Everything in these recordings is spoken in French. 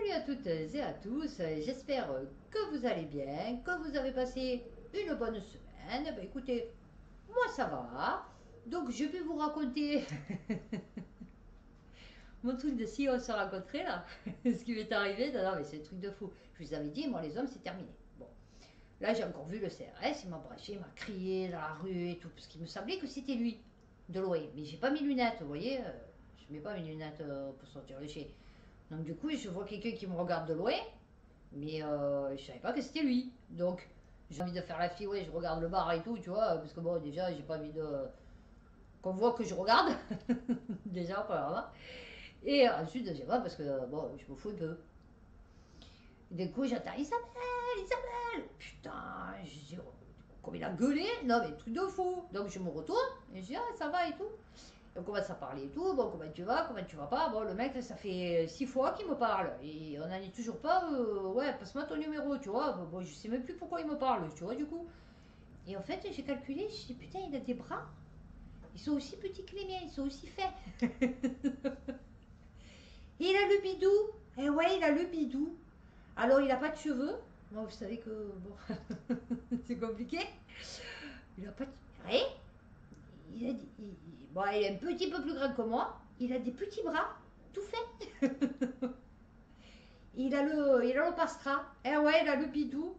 Salut à toutes et à tous, j'espère que vous allez bien, que vous avez passé une bonne semaine. Ben, écoutez, moi ça va, donc je vais vous raconter mon truc de si on se rencontrait là, ce qui m'est arrivé. Non, non mais c'est un truc de fou. Je vous avais dit, moi les hommes c'est terminé. Bon, là j'ai encore vu le CRS, il m'a braché, il m'a crié dans la rue et tout, parce qu'il me semblait que c'était lui, de loin. Mais j'ai pas mes lunettes, vous voyez, je mets pas mes lunettes pour sortir le chien. Donc du coup, je vois quelqu'un qui me regarde de loin, mais je savais pas que c'était lui. Donc j'ai envie de faire la fille, ouais, je regarde le bar et tout, tu vois, parce que bon, déjà, j'ai pas envie de qu'on voit que je regarde, déjà, premièrement. Et ensuite, deuxièmement, parce que bon, je me fous un peu. Du coup, j'entends Isabelle, Isabelle. Putain, je dis, oh, comme il a gueulé, non mais truc de fou. Donc je me retourne et je dis, ah, ça va et tout. Et on commence à parler et tout. Bon, comment tu vas pas. Bon, le mec, ça fait 6 fois qu'il me parle. Et on n'en est toujours pas. Ouais, passe-moi ton numéro, tu vois. Bon, je sais même plus pourquoi il me parle, tu vois, du coup. Et en fait, j'ai calculé, je dis, putain, il a des bras. Ils sont aussi petits que les miens, ils sont aussi faits. Et il a le bidou. Eh ouais, il a le bidou. Alors, il n'a pas de cheveux. Moi, vous savez que, bon, c'est compliqué. Il n'a pas de... Ouais. Bon, il est un petit peu plus grand que moi. Il a des petits bras, tout fait. Il a le pastra. Eh ouais, il a le bidou.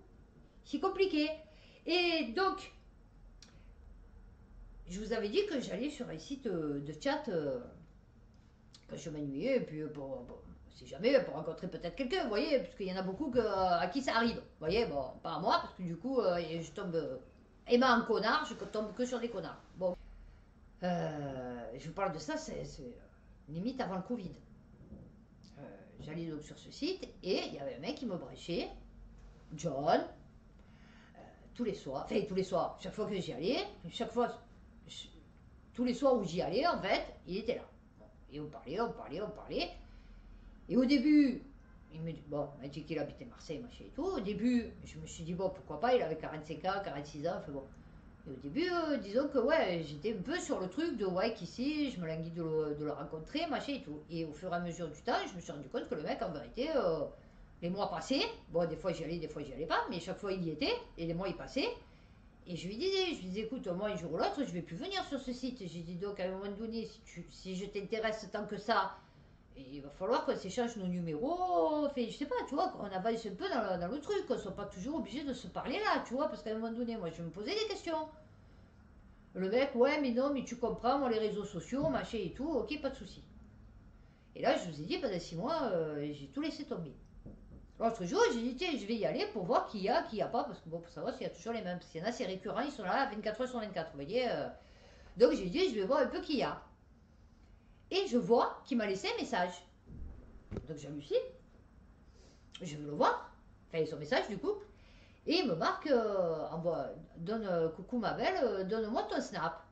C'est compliqué. Et donc, je vous avais dit que j'allais sur un site de chat quand je m'ennuyais, et puis si jamais, pour rencontrer peut-être quelqu'un, vous voyez, parce qu'il y en a beaucoup à qui ça arrive. Vous voyez, bon, pas à moi, parce que du coup, je tombe aimant en connard, je tombe que sur des connards. Bon, je vous parle de ça, c'est limite avant le Covid. J'allais donc sur ce site, et il y avait un mec qui me bréchait, John, tous les soirs, enfin tous les soirs, chaque fois que j'y allais, chaque fois, tous les soirs où j'y allais, en fait, il était là. Bon, et on parlait. Et au début, il m'a dit qu'il habitait Marseille, machin et tout. Au début, je me suis dit, bon, pourquoi pas, il avait 45 ans, 46 ans, enfin bon. Et au début, disons que ouais, j'étais un peu sur le truc de ouais, qu'ici, je me languis de le rencontrer, machin et tout. Et au fur et à mesure du temps, je me suis rendu compte que le mec, en vérité, les mois passaient, bon, des fois j'y allais, des fois j'y allais pas, mais chaque fois il y était, et les mois ils passaient. Et je lui disais, écoute, moi un jour ou l'autre, je vais plus venir sur ce site. J'ai dit donc à un moment donné, si je t'intéresse tant que ça, il va falloir qu'on s'échange nos numéros. Enfin, je sais pas, tu vois, qu'on avance un peu dans le truc, qu'on soit pas toujours obligé de se parler là, tu vois, parce qu'à un moment donné, moi je vais me poser des questions. Le mec, ouais, mais non, mais tu comprends, moi les réseaux sociaux, machin et tout, ok, pas de souci. Et là, je vous ai dit, pendant 6 mois, j'ai tout laissé tomber. L'autre jour, j'ai dit, tiens, je vais y aller pour voir qui y a pas, parce que bon, pour savoir s'il y a toujours les mêmes. Parce qu'il y en a, c'est récurrent, ils sont là 24 heures sur 24, vous voyez. Donc j'ai dit, je vais voir un peu qui y a. Et je vois qu'il m'a laissé un message. Donc j'hallucine, je veux le voir, enfin son message du coup. Et il me marque, donne, coucou ma belle, donne-moi ton snap.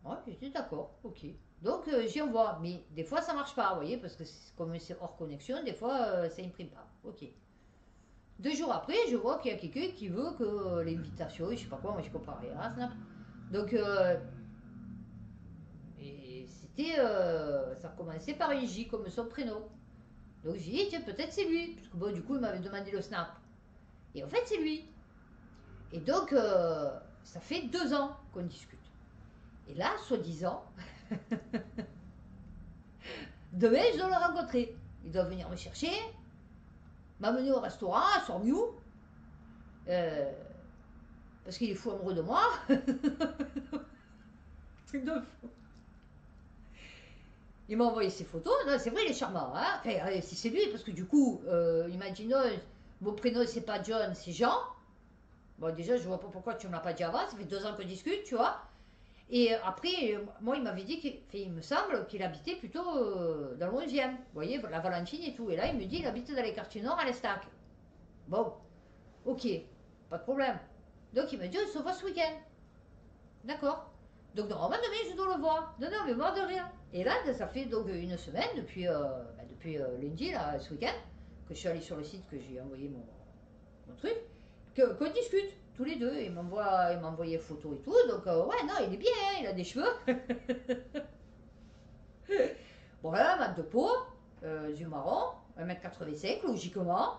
Ouais, j'étais d'accord, ok. Donc j'y envoie, mais des fois ça marche pas, vous voyez, parce que comme c'est hors connexion, des fois ça imprime pas. Ok. 2 jours après, je vois qu'il y a quelqu'un qui veut que l'invitation, je sais pas quoi, moi je comprends rien à Snap. Donc, et c'était, ça commençait par un J comme son prénom. Donc j'ai dit, tiens, peut-être c'est lui, parce que bon, du coup, il m'avait demandé le Snap. Et en fait, c'est lui. Et donc, ça fait 2 ans qu'on discute. Et là, soi-disant, demain, je dois le rencontrer. Il doit venir me chercher, m'amener au restaurant, à Sormiou, parce qu'il est fou amoureux de moi. Truc de fou. Il m'a envoyé ses photos. Non, c'est vrai, il est charmant. Hein, enfin, si c'est lui, parce que du coup, il m'a dit non, mon prénom c'est pas John, c'est Jean. Bon, déjà, je vois pas pourquoi tu me l'as pas dit avant. Ça fait 2 ans qu'on discute, tu vois. Et après, moi, il m'avait dit qu'il me semble qu'il habitait plutôt dans le 11e. Vous voyez, la Valentine et tout. Et là, il me dit qu'il habite dans les quartiers nord à l'Estac. Bon, ok, pas de problème. Donc, il m'a dit on se voit ce week-end. D'accord. Donc normalement demain je dois le voir. Non, non, mais mort de rien. Et là, ça fait donc une semaine, depuis lundi, là, ce week-end, que je suis allée sur le site, que j'ai envoyé mon truc, qu'on discute tous les deux. Il m'a envoyé photo et tout. Donc ouais, non, il est bien, hein, il a des cheveux. Bon, voilà, mat de peau, yeux marron. 1m85, logiquement.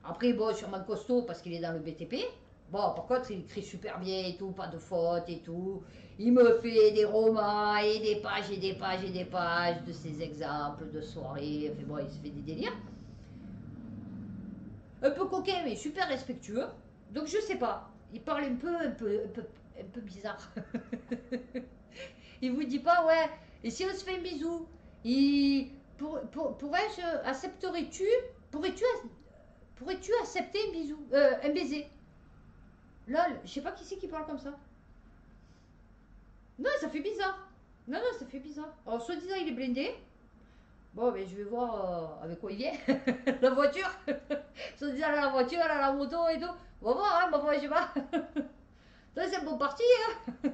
Après, bon, sûrement costaud parce qu'il est dans le BTP. Bon, par contre, il écrit super bien et tout, pas de faute et tout. Il me fait des romans et des pages et des pages et des pages de ses exemples de soirée. Enfin bon, il se fait des délires. Un peu coquin, mais super respectueux. Donc je sais pas. Il parle un peu bizarre. Il vous dit pas, ouais, et si on se fait un bisou, pourrais-je, accepterais-tu, pourrais-tu, pourrais-tu accepter un bisou, un baiser? Lol, je sais pas qui c'est qui parle comme ça. Non, ça fait bizarre. Non, non, ça fait bizarre. Alors, soi-disant, il est blindé. Bon, mais je vais voir avec quoi il vient. La voiture. Soi-disant, elle a la voiture, elle a la moto et tout. On va voir, hein, je sais pas. Ça, c'est bon parti, hein.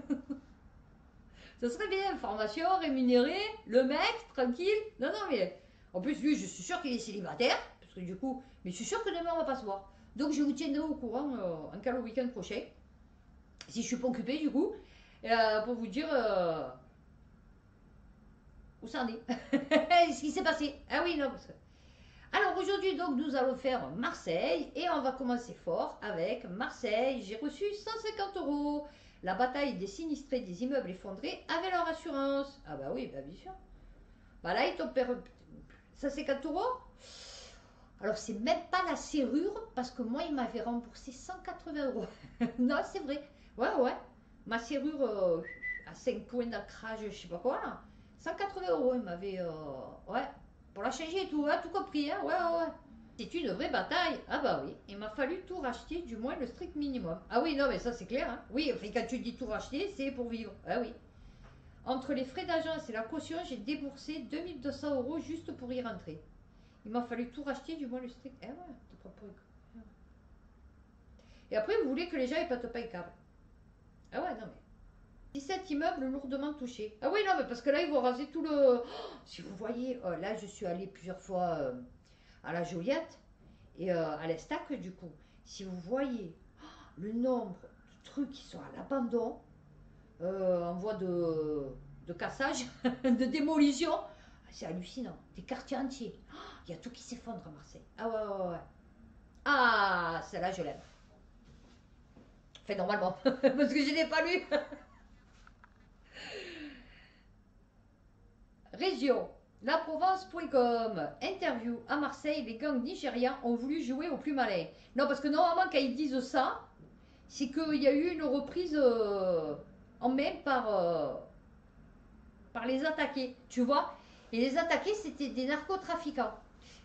Ça serait bien, formation, rémunérée, le mec, tranquille. Non, non, mais en plus, lui, je suis sûre qu'il est célibataire, parce que du coup, mais je suis sûre que demain, on va pas se voir. Donc, je vous tiendrai au courant en cas le week-end prochain, si je suis pas occupée, du coup, pour vous dire où ça en est, ce qui s'est passé. Ah oui, non, parce que... Alors, aujourd'hui, donc, nous allons faire Marseille, et on va commencer fort avec Marseille. J'ai reçu 150 euros. La bataille des sinistrés des immeubles effondrés avec leur assurance. Ah bah oui, bah bien sûr. Bah là, ils t'ont perdu 150 euros. Alors, c'est même pas la serrure, parce que moi, il m'avait remboursé 180 euros. Non, c'est vrai. Ouais, ouais. Ma serrure à 5 points d'ancrage, je sais pas quoi, là. 180 euros, il m'avait... ouais, pour la changer et tout, hein, tout compris, hein. Ouais, ouais, ouais. C'est une vraie bataille. Ah bah oui, il m'a fallu tout racheter, du moins le strict minimum. Ah oui, non, mais ça c'est clair, hein. Oui, enfin, quand tu dis tout racheter, c'est pour vivre. Ah oui. Entre les frais d'agence et la caution, j'ai déboursé 2200 euros juste pour y rentrer. Il m'a fallu tout racheter, du moins le strict... Eh ouais, t'es pas pour... Et après, vous voulez que les gens aient pas topé un câble. Ah ouais, non mais... 17 immeubles lourdement touchés. Ah oui, non, mais parce que là, ils vont raser tout le... Oh, si vous voyez, là, je suis allée plusieurs fois à la Joliette et à l'Estac, du coup. Si vous voyez le nombre de trucs qui sont à l'abandon, en voie de cassage, de démolition, c'est hallucinant. Des quartiers entiers. Il y a tout qui s'effondre à Marseille. Ah ouais, ouais, ouais. Ah, celle-là, je l'aime. Enfin, normalement, parce que je n'ai pas lu. Région. Laprovence.com. Interview. À Marseille, les gangs nigérians ont voulu jouer au plus malin. Non, parce que normalement, quand ils disent ça, c'est qu'il y a eu une reprise en main par les attaqués, tu vois. Et les attaqués, c'était des narcotrafiquants.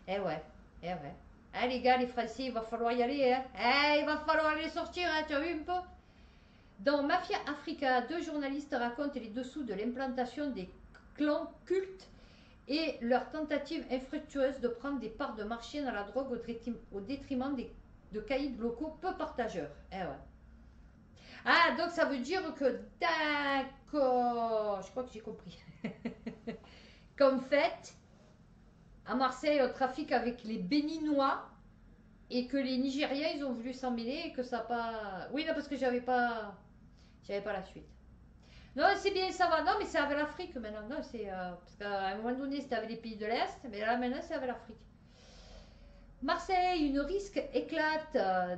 Eh ouais, eh ouais. Eh les gars, les Français, il va falloir y aller, hein. Eh, il va falloir les sortir, hein, tu as vu un peu. Dans Mafia Africa, deux journalistes racontent les dessous de l'implantation des clans cultes et leur tentative infructueuse de prendre des parts de marché dans la drogue au détriment de caïds locaux peu partageurs. Eh ouais. Ah, donc ça veut dire que... D'accord. Je crois que j'ai compris. Qu'en fait, à Marseille, on trafique avec les Béninois et que les Nigériens, ils ont voulu s'en mêler et que ça n'a pas... Oui, non, parce que j'avais pas la suite. Non, c'est bien, ça va. Non, mais c'est avec l'Afrique maintenant. Non, c'est parce qu'à un moment donné, c'était avec les pays de l'Est, mais là maintenant, c'est avec l'Afrique. Marseille, une risque éclate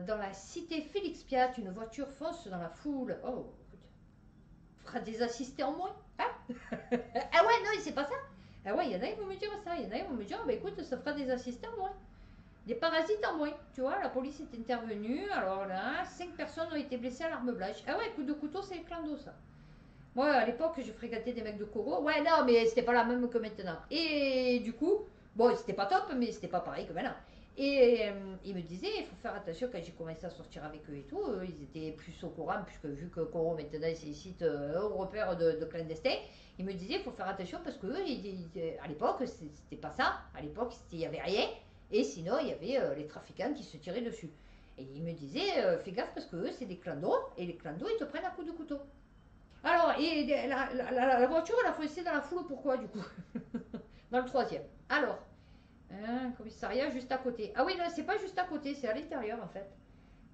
dans la cité Félix Piat. Une voiture fonce dans la foule. Oh, fera des assistés en moins. Hein. Ah ouais, non, c'est pas ça. Ah ouais, il y en a, ils vont me dire ça. Il y en a, ils vont me dire, bah écoute, ça fera des assistants en moins. Des parasites en moins. Tu vois, la police est intervenue. Alors là, 5 personnes ont été blessées à l'arme blanche. Ah ouais, coup de couteau, c'est le clando, ça. Moi, à l'époque, je fréquentais des mecs de Coro. Ouais, non, mais c'était pas la même que maintenant. Et du coup, bon, c'était pas top, mais c'était pas pareil que maintenant. Et ils me disaient, il faut faire attention quand j'ai commencé à sortir avec eux et tout. Ils étaient plus au courant, puisque vu que Coro maintenant c'est des sites européens de clandestins, ils me disaient, il faut faire attention parce que à l'époque, c'était pas ça. À l'époque, il y avait rien. Et sinon, il y avait les trafiquants qui se tiraient dessus. Et ils me disaient, fais gaffe parce que eux, c'est des clandos. Et les clandos, ils te prennent à coups de couteau. Alors, et la voiture, elle a foncé dans la foule, pourquoi du coup? Dans le troisième. Alors, commissariat juste à côté. Ah oui, non, c'est pas juste à côté, c'est à l'intérieur en fait.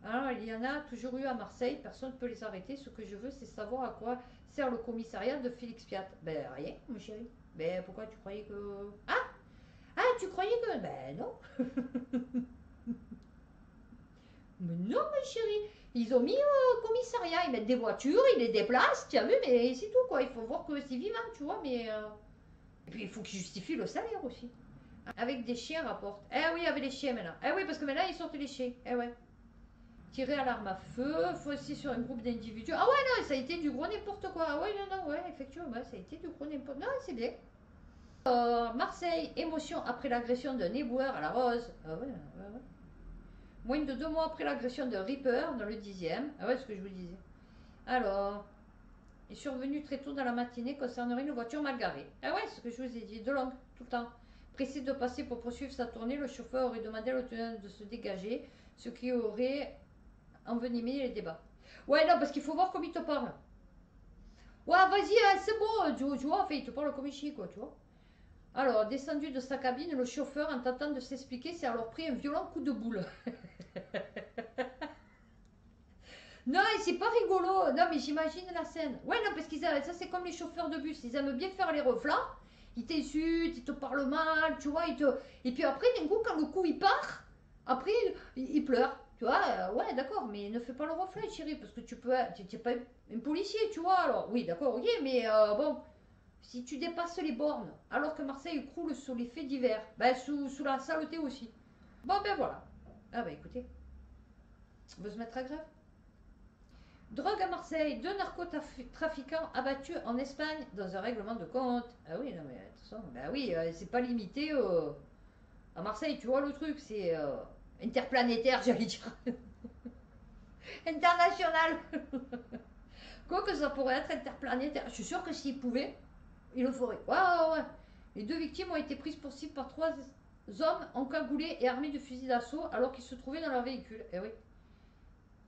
Alors, il y en a toujours eu à Marseille, personne ne peut les arrêter. Ce que je veux, c'est savoir à quoi sert le commissariat de Félix Piat. Ben rien, mon chéri. Ben pourquoi tu croyais que... Ah Ah, tu croyais que... Ben non. Mais non, ma chérie. Ils ont mis au commissariat, ils mettent des voitures, ils les déplacent, tu as vu, mais c'est tout quoi. Il faut voir que c'est vivant, tu vois, mais... Et puis il faut qu'ils justifient le salaire aussi. Avec des chiens rapporte. Eh oui, avec les chiens maintenant. Eh oui, parce que maintenant ils sortent les chiens. Eh ouais. Tirer à l'arme à feu, faut aussi sur un groupe d'individus. Ah ouais, non, ça a été du gros n'importe quoi. Ah ouais, non, non, ouais, effectivement, ça a été du gros n'importe quoi. Non, c'est bien. Marseille, émotion après l'agression d'un éboueur à la Rose. Ah ouais, ouais, ouais. Moins de 2 mois après l'agression d'un Reaper dans le 10e. Ah ouais, c'est ce que je vous disais. Alors, est survenu très tôt dans la matinée concernerait une voiture mal garée. Ah ouais, c'est ce que je vous ai dit, de longue, tout le temps. Pressé de passer pour poursuivre sa tournée, le chauffeur aurait demandé à l'automne de se dégager, ce qui aurait envenimé les débats. Ouais, non, parce qu'il faut voir comme il te parle. Ouais, vas-y, hein, c'est bon, tu vois, enfin, il te parle comme ici, quoi, tu vois. Alors, descendu de sa cabine, le chauffeur, en tentant de s'expliquer, s'est alors pris un violent coup de boule. Non, c'est pas rigolo. Non, mais j'imagine la scène. Ouais, non, parce qu'ils ça, c'est comme les chauffeurs de bus. Ils aiment bien faire les reflats. Ils t'insultent, ils te parlent mal, tu vois. Et puis après, d'un coup, quand le coup il part, après, il pleure. Tu vois, ouais, d'accord, mais ne fais pas le reflet, chérie, parce que tu peux. Tu n'es pas un policier, tu vois. Alors, oui, d'accord, ok, mais bon, si tu dépasses les bornes, alors que Marseille croule sous les faits divers, ben, sous la saleté aussi. Bon, ben voilà. Ah, ben écoutez, on veut se mettre à grève. Drogue à Marseille, 2 narcotrafiquants abattus en Espagne dans un règlement de compte. Ah oui, non mais de toute façon, bah oui, c'est pas limité à Marseille, tu vois le truc, c'est interplanétaire, j'allais dire. International. Quoi que ça pourrait être interplanétaire. Je suis sûre que s'ils pouvaient, ils le feraient. Ouais, ouais, ouais. Les 2 victimes ont été prises pour cible par 3 hommes encagoulés et armés de fusils d'assaut alors qu'ils se trouvaient dans leur véhicule. Eh oui.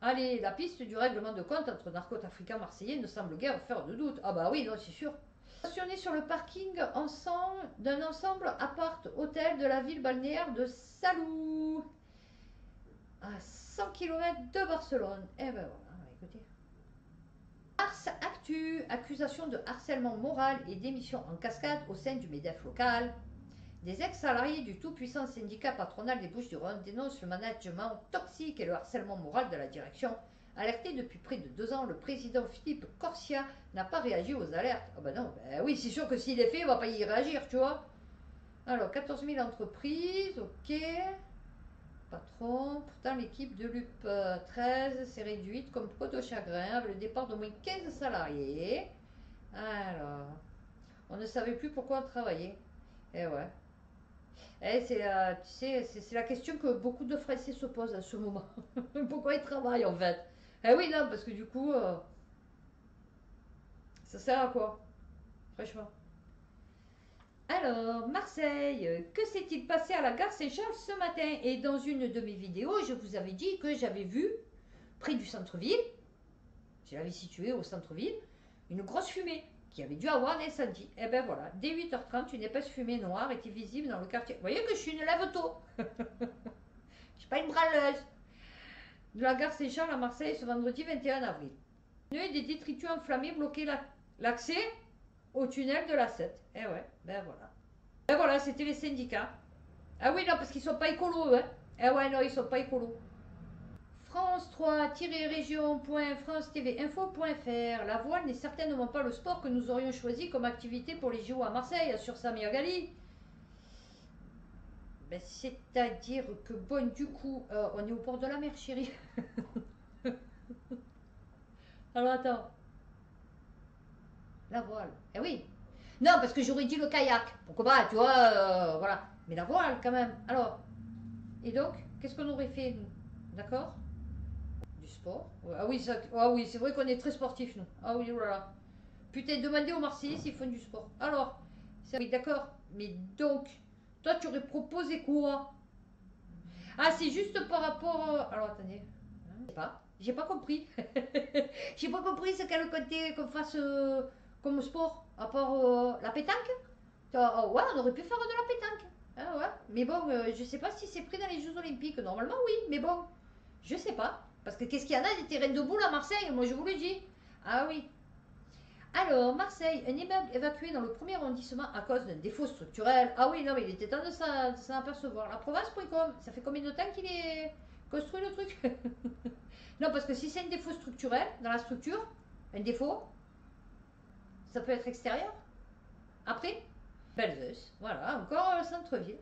Allez, la piste du règlement de compte entre narcotrafiquants marseillais ne semble guère faire de doute. Ah bah oui, non, c'est sûr. Stationné sur le parking d'un ensemble appart-hôtel de la ville balnéaire de Salou, à 100 km de Barcelone. Eh ben voilà, écoutez. Ars Actu, accusation de harcèlement moral et démission en cascade au sein du MEDEF local. Des ex-salariés du tout-puissant syndicat patronal des Bouches-du-Rhône dénoncent le management toxique et le harcèlement moral de la direction. Alerté depuis près de 2 ans, le président Philippe Corsia n'a pas réagi aux alertes. Ah ben non, ben oui, c'est sûr que s'il est fait, il ne va pas y réagir, tu vois. Alors, 14 000 entreprises, ok. Patron, pourtant l'équipe de l'UP 13 s'est réduite comme peau de chagrin avec le départ d'au moins 15 salariés. Alors, on ne savait plus pourquoi on travaillait. Eh ouais. Tu sais, c'est la question que beaucoup de Français se posent à ce moment. Pourquoi ils travaillent en fait? Eh oui, non, parce que du coup, ça sert à quoi? Franchement. Alors, Marseille, que s'est-il passé à la gare Saint-Charles ce matin? Et dans une de mes vidéos, je vous avais dit que j'avais vu, près du centre-ville, je l'avais situé au centre-ville, une grosse fumée qui avait dû avoir un incendie. Et ben voilà, dès 8h30, une épaisse fumée noire était visible dans le quartier. Vous voyez que je suis une lève-tôt. Je suis pas une braleuse. De la gare Saint-Charles à Marseille ce vendredi 21 avril. Des détritus enflammés bloquaient l'accès au tunnel de la 7. Eh ouais, ben voilà. Ben voilà, c'était les syndicats. Ah oui, non, parce qu'ils sont pas écolos, hein. Eh ouais, non, ils sont pas écolos. France 3-région.france-tv-info.fr. La voile n'est certainement pas le sport que nous aurions choisi comme activité pour les JO à Marseille, assure Samir Ghali. Ben, c'est-à-dire que, bon, du coup, on est au port de la mer, chérie. Alors, attends. La voile. Eh oui. Non, parce que j'aurais dit le kayak. Pourquoi pas, tu vois, voilà. Mais la voile, quand même. Alors. Et donc, qu'est-ce qu'on aurait fait, nous? D'accord? Du sport. Ah oui, oui, c'est vrai qu'on est très sportifs, nous. Ah oui, voilà. Putain, demandez aux Marseillais s'ils font du sport. Alors, oui, d'accord. Mais donc, toi, tu aurais proposé quoi? Ah, c'est juste par rapport. Alors, attendez. Je sais pas. J'ai pas compris. J'ai pas compris ce qu'elle comptait qu'on fasse comme sport, à part la pétanque. Ouais, on aurait pu faire de la pétanque. Ah ouais. Mais bon, je sais pas si c'est pris dans les Jeux Olympiques. Normalement, oui, mais bon, je sais pas. Parce que qu'est-ce qu'il y en a des terrains de boule à Marseille? Moi, je vous le dis. Ah oui. Alors, Marseille, un immeuble évacué dans le premier arrondissement à cause d'un défaut structurel. Ah oui, non, mais il était temps de s'en apercevoir. La Provence.com, ça fait combien de temps qu'il est construit le truc? Non, parce que si c'est un défaut structurel dans la structure, un défaut, ça peut être extérieur. Après, Belzeus, voilà, encore centre-ville.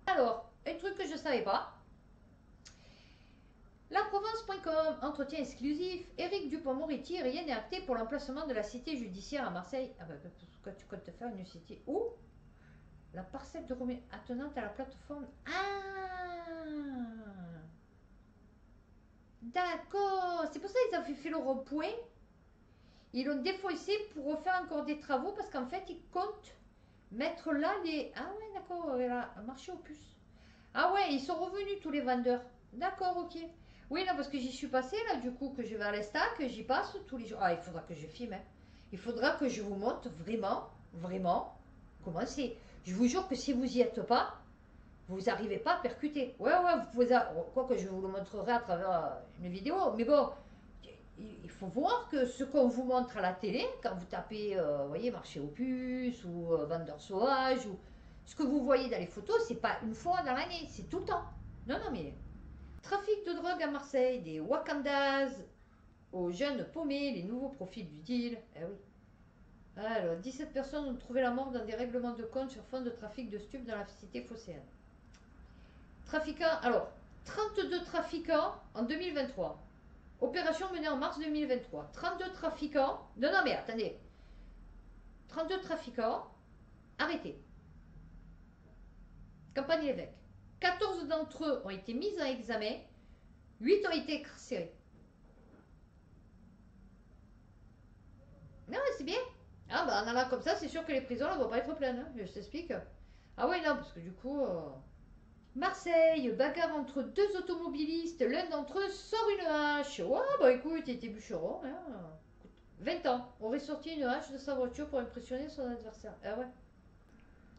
Alors, un truc que je ne savais pas. La Provence.com, entretien exclusif. Éric Dupond-Moretti, rien n'est acté pour l'emplacement de la cité judiciaire à Marseille. Ah bah, pourquoi tu comptes te faire une cité où? La parcelle de Romain attenante à la plateforme. Ah, d'accord. C'est pour ça qu'ils ont fait le rond-point. Ils l'ont défaussé pour refaire encore des travaux parce qu'en fait, ils comptent mettre là les. Ah ouais, d'accord, là, marché aux puces. Ah ouais, ils sont revenus tous les vendeurs. D'accord, ok. Oui, non, parce que j'y suis passée là, du coup, que je vais à l'Estac, j'y passe tous les jours. Ah, il faudra que je filme, hein. Il faudra que je vous montre vraiment, vraiment, comment c'est. Je vous jure que si vous y êtes pas, vous n'arrivez pas à percuter. Ouais, ouais, vous pouvez. Quoi que je vous le montrerai à travers une vidéo. Mais bon, il faut voir que ce qu'on vous montre à la télé, quand vous tapez, vous voyez, marché aux puces ou vendeur sauvage, ou ce que vous voyez dans les photos, c'est pas une fois dans l'année, c'est tout le temps. Non, non, mais trafic de drogue à Marseille, des Wakandas aux jeunes paumés, les nouveaux profils du deal. Eh oui. Alors, 17 personnes ont trouvé la mort dans des règlements de compte sur fond de trafic de stupes dans la cité phocéenne. Trafiquants, alors, 32 trafiquants en 2023. Opération menée en mars 2023. 32 trafiquants. Non, non, mais attendez. 32 trafiquants arrêtés. Campagne évêque. 14 d'entre eux ont été mis en examen. 8 ont été incarcérés. Non, c'est bien. Ah, bah, en allant comme ça, c'est sûr que les prisons ne vont pas être pleines. Hein, je t'explique. Ah, oui, non, parce que du coup. Marseille, bagarre entre deux automobilistes. L'un d'entre eux sort une hache. Ouais, bah écoute, il était bûcheron. Hein. 20 ans, aurait sorti une hache de sa voiture pour impressionner son adversaire. Ah ouais.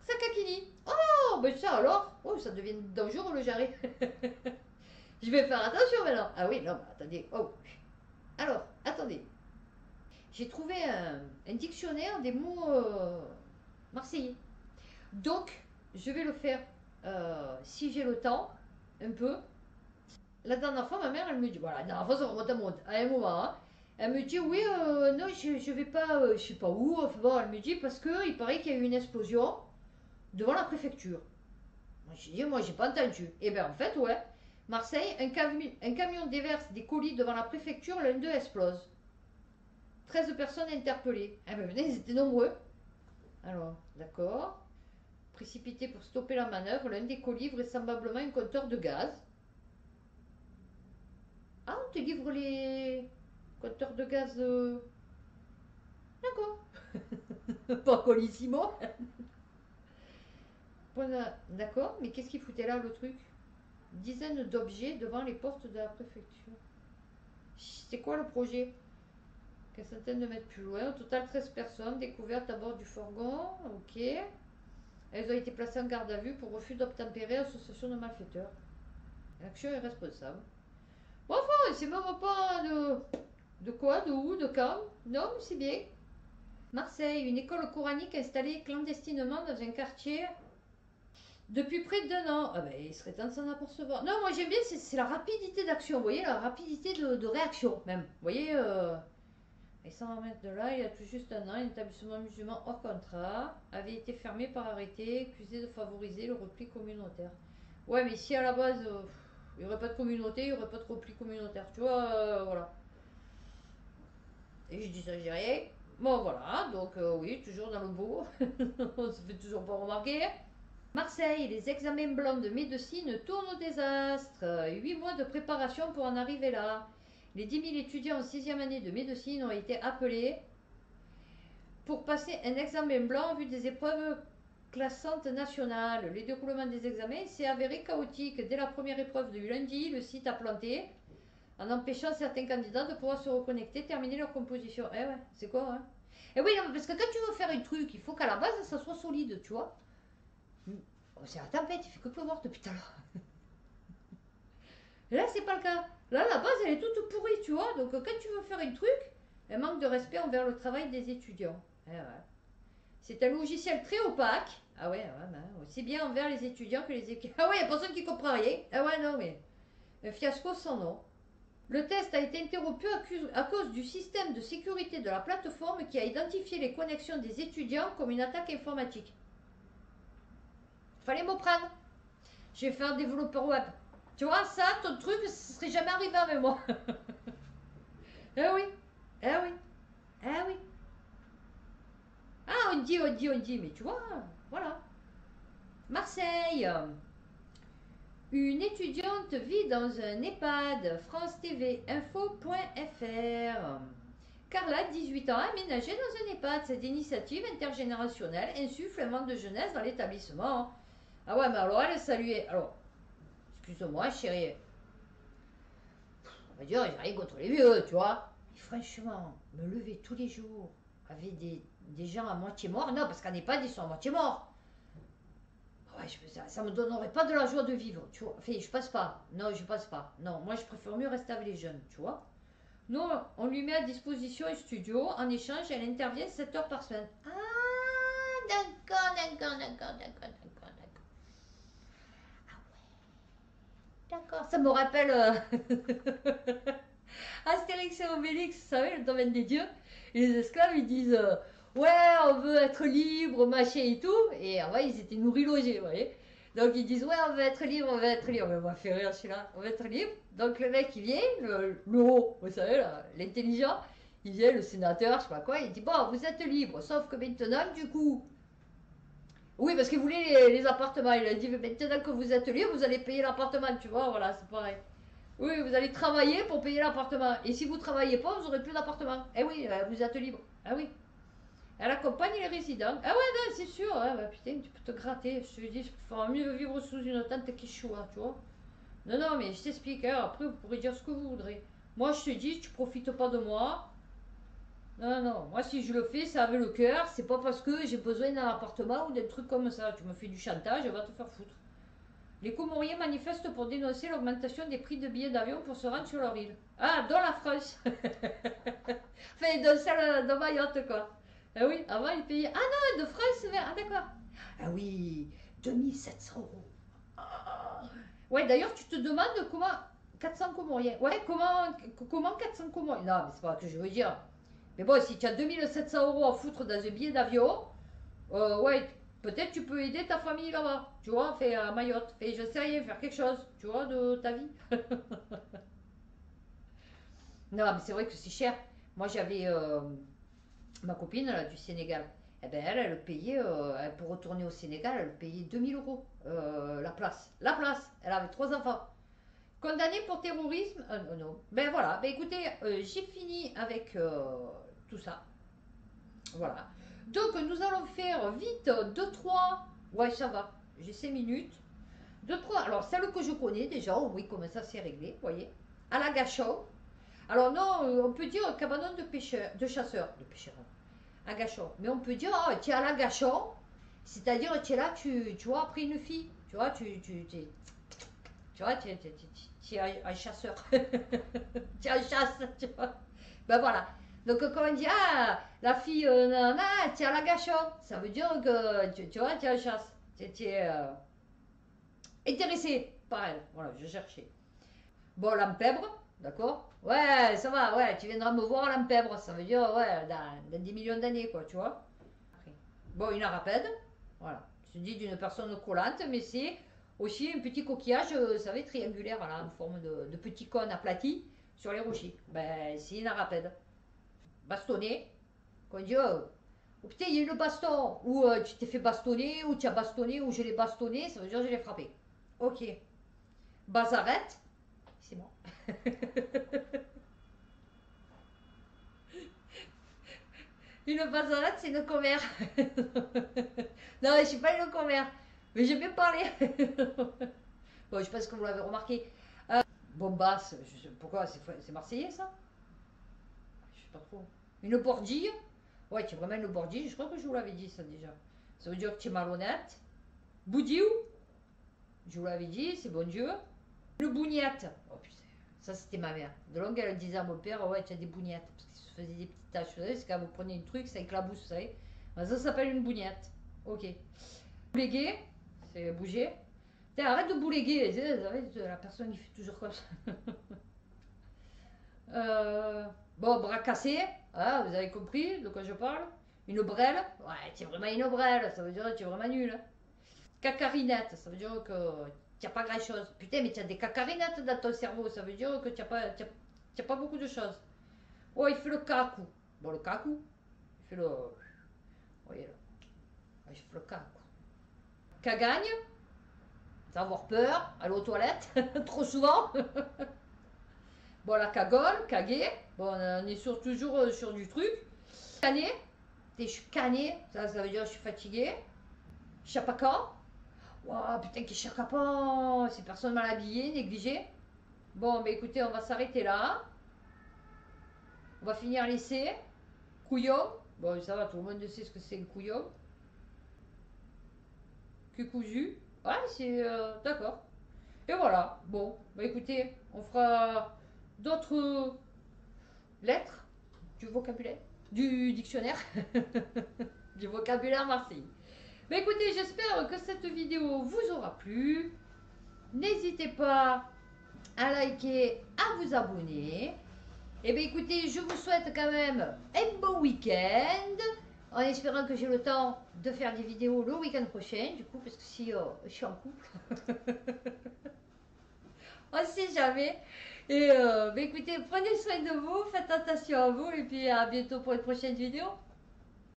Sakakini. Oh, ben ça alors. Oh, ça devient dangereux le jarret. Je vais faire attention maintenant. Ah oui, non, bah, attendez. Oh. Alors, attendez. J'ai trouvé un dictionnaire des mots marseillais. Donc, je vais le faire si j'ai le temps, un peu. La dernière fois, ma mère, elle me dit, voilà, la dernière fois, ça remonte à un moment, hein. Elle me dit, oui, non, je vais pas, je sais pas où. Enfin bon, elle me dit, parce qu'il paraît qu'il y a eu une explosion devant la préfecture. Moi, j'ai dit, moi, j'ai pas entendu. Et bien, en fait, ouais. Marseille, un camion déverse des colis devant la préfecture, l'un d'eux explose. 13 personnes interpellées. Ah ben, ils étaient nombreux. Alors, d'accord. Précipité pour stopper la manœuvre, l'un des colis, vraisemblablement un compteur de gaz. Ah, on te livre les compteurs de gaz. D'accord. Pas colissimo. Voilà. D'accord, mais qu'est-ce qu'il foutait là le truc? Dizaines d'objets devant les portes de la préfecture. C'est quoi le projet? Quelques centaines de mètres plus loin. Au total, 13 personnes découvertes à bord du fourgon. Ok. Elles ont été placées en garde à vue pour refus d'obtempérer, association de malfaiteurs. L'action est responsable. Bon, enfin, c'est même pas de quoi, de où, de quand. Non, mais c'est bien. Marseille, une école coranique installée clandestinement dans un quartier depuis près d'un an. Ah ben, il serait temps de s'en apercevoir. Non, moi j'aime bien, c'est la rapidité d'action. Vous voyez, la rapidité de réaction, même. Vous voyez, et 120 mètres de là, il y a tout juste un an, un établissement musulman hors contrat avait été fermé par arrêté, accusé de favoriser le repli communautaire. Ouais, mais si à la base, il n'y aurait pas de communauté, il n'y aurait pas de repli communautaire. Tu vois, voilà. Et je dis ça, je dis rien. Bon, voilà, donc oui, toujours dans le beau. On se fait toujours pas remarquer. Marseille, les examens blancs de médecine tournent au désastre. 8 mois de préparation pour en arriver là. Les 10 000 étudiants en 6e année de médecine ont été appelés pour passer un examen blanc en vue des épreuves classantes nationales. Le déroulement des examens s'est avéré chaotique. Dès la première épreuve de lundi, le site a planté en empêchant certains candidats de pouvoir se reconnecter, terminer leur composition. Eh ouais, c'est quoi, hein? Eh oui, non, parce que quand tu veux faire un truc, il faut qu'à la base, ça soit solide, tu vois. C'est la tempête, il fait que pleuvoir depuis tout à l'heure. Et là, c'est pas le cas. Là, la base, elle est toute pourrie, tu vois. Donc, quand tu veux faire un truc, Un manque de respect envers le travail des étudiants. Eh ouais. C'est un logiciel très opaque. Ah ouais, ben, aussi bien envers les étudiants que les équipes. Ah ouais, il n'y a personne qui comprend rien. Ah ouais, non, mais un fiasco sans nom. Le test a été interrompu à cause du système de sécurité de la plateforme qui a identifié les connexions des étudiants comme une attaque informatique. Fallait m'en prendre. J'ai fait un développeur web. Tu vois, ça, ton truc, ça serait jamais arrivé avec moi. Eh oui, eh oui, eh oui. Ah, on dit, mais tu vois, voilà. Marseille. Une étudiante vit dans un EHPAD. France TV Info.fr. Carla, 18 ans, a aménagé dans un EHPAD. Cette initiative intergénérationnelle insuffle un vent de jeunesse dans l'établissement. Ah ouais, mais alors elle saluait. Alors, excuse-moi, chérie. On va dire, j'ai rien contre les vieux, tu vois. Mais franchement, me lever tous les jours avec des gens à moitié morts. Non, parce qu'en EHPAD, ils sont à moitié morts. Ouais, ça me donnerait pas de la joie de vivre, tu vois. Enfin, je passe pas. Non, je passe pas. Non, moi, je préfère mieux rester avec les jeunes, tu vois. Nous, on lui met à disposition un studio. En échange, elle intervient 7 heures par semaine. Ah, d'accord, d'accord, d'accord, d'accord, d'accord, d'accord. D'accord, ça me rappelle Astérix et Obélix, vous savez, le domaine des dieux. Et les esclaves, ils disent ouais, on veut être libre, machin et tout. Et en vrai, ils étaient nourris logés, vous voyez. Donc ils disent ouais, on veut être libre, on veut être libre. Mais on va faire rire, je suis là, on veut être libre. Donc le mec, il vient, le haut, vous savez, l'intelligent, il vient, le sénateur, je sais pas quoi, il dit bon, vous êtes libre, sauf que maintenant, du coup. Oui, parce qu'il voulait les appartements. Il a dit maintenant que vous êtes libre, vous allez payer l'appartement, tu vois, voilà, c'est pareil. Oui, vous allez travailler pour payer l'appartement. Et si vous ne travaillez pas, vous n'aurez plus d'appartement. Eh oui, vous êtes libre. Ah oui. Elle accompagne les résidents. Ah ouais, non, c'est sûr. Hein, bah, putain, tu peux te gratter. Je te dis, il faudra mieux vivre sous une tente Quechua, tu vois. Non, non, mais je t'explique. Hein, après, vous pourrez dire ce que vous voudrez. Moi, je te dis, tu profites pas de moi. Non, non, moi, si je le fais, c'est avec le cœur. C'est pas parce que j'ai besoin d'un appartement ou d'un truc comme ça. Tu me fais du chantage, je vais te faire foutre. Les Comoriens manifestent pour dénoncer l'augmentation des prix de billets d'avion pour se rendre sur leur île. Ah, dans la France. Enfin, dans celle de Mayotte, quoi. Ah oui, avant ils payaient. Ah non, de France vers. Ah d'accord. Ah oui, 2700 euros. Ah. Ouais, d'ailleurs, tu te demandes comment. 400 Comoriens. Ouais, comment 400 Comoriens. Non, mais c'est pas ce que je veux dire. Mais bon, si tu as 2700 € à foutre dans un billet d'avion, ouais, peut-être tu peux aider ta famille là-bas, tu vois, fait à Mayotte, fait je sais rien, faire quelque chose, tu vois, de ta vie. Non, mais c'est vrai que c'est cher. Moi, j'avais ma copine là, du Sénégal. Eh ben, elle payait, pour retourner au Sénégal, elle payait 2000 € la place. La place, elle avait 3 enfants. Condamnée pour terrorisme, non. Ben voilà, ben écoutez, j'ai fini avec tout ça. Voilà. Donc nous allons faire vite deux trois. Ouais, ça va. J'ai 5 minutes. Deux trois. Alors celle que je connais déjà, oui, comment ça c'est réglé, vous voyez. À la Gachon. Alors non, on peut dire cabanon de pêcheur, de chasseur, de pêcheur. À Gachon. Mais on peut dire, oh, tu es à la Gachon. C'est-à-dire, tu es là, tu vois, après une fille. Tu vois, tu vois, tu es un chasseur. Tu es un chasse, tu vois. Ben voilà. Donc quand on dit ah la fille nana tu es à la gâchon, ça veut dire que tu vois tu es en chasse, tu es intéressé par elle. Voilà, je cherchais. Bon l'empèbre, d'accord. Ouais ça va, ouais tu viendras me voir à l'empèbre, ça veut dire ouais dans 10 millions d'années quoi, tu vois. Bon une arapède, voilà. Je dis d'une personne collante, mais c'est aussi un petit coquillage, vous savez, triangulaire, là, en forme de petit cône aplati sur les rochers. Ben, c'est une arapède. Bastonné, quand on dit oh, putain, il y a eu le baston, ou tu t'es fait bastonner, ou tu as bastonné, ou je l'ai bastonné, ça veut dire que je l'ai frappé. Ok. Bazarette, c'est moi. Une bazarette, c'est une commère. Non, je suis pas une commère, mais j'ai bien parlé. Bon, je pense que vous l'avez remarqué. Bombasse, pourquoi c'est marseillais ça? Je sais pas trop. Une bordille. Ouais, tu es vraiment une bordille. Je crois que je vous l'avais dit ça déjà. Ça veut dire que tu es malhonnête. Boudiou. Je vous l'avais dit, c'est bon Dieu. Une bougnette. Oh putain, ça c'était ma mère. De longue, elle disait à mon père, ouais, tu as des bougnettes. Parce qu'il se faisait des petites taches. Vous savez, c'est quand vous prenez un truc, ça éclabousse, vous savez. Ça s'appelle une bougnette. Ok. Bouléguer, c'est bouger. Arrête de bouléguer, vous savez, la personne qui fait toujours comme ça. Bon, bras cassé, hein, vous avez compris de quoi je parle. Une brêle, ouais, tu es vraiment une brêle, ça veut dire que tu es vraiment nul. Cacarinette, ça veut dire que tu n'as pas grand chose. Putain, mais tu as des cacarinettes dans ton cerveau, ça veut dire que tu n'as pas beaucoup de choses. Oh, il fait le cacou. Bon, le cacou, il fait le. Vous voyez là. Il fait le cacou. Cagagne, ça avoir peur, aller aux toilettes, trop souvent. Bon, la cagole, caguer, bon, on est toujours sur du truc. Cané, je suis cané, ça veut dire que je suis fatigué. Chapaca, wow, putain, qui chapaka, c'est personne mal habillée, négligée. Bon, mais écoutez, on va s'arrêter là. On va finir l'essai. Couillon, bon, ça va, tout le monde sait ce que c'est le couillon. Cul cousu, ouais, c'est d'accord. Et voilà, bon, bah écoutez, on fera d'autres lettres du vocabulaire, du dictionnaire, du vocabulaire marseillais. Mais écoutez, j'espère que cette vidéo vous aura plu. N'hésitez pas à liker, à vous abonner. Et bien écoutez, je vous souhaite quand même un bon week-end, en espérant que j'ai le temps de faire des vidéos le week-end prochain, du coup, parce que si je suis en couple, on ne sait jamais. Et écoutez, prenez soin de vous, faites attention à vous, et puis à bientôt pour une prochaine vidéo.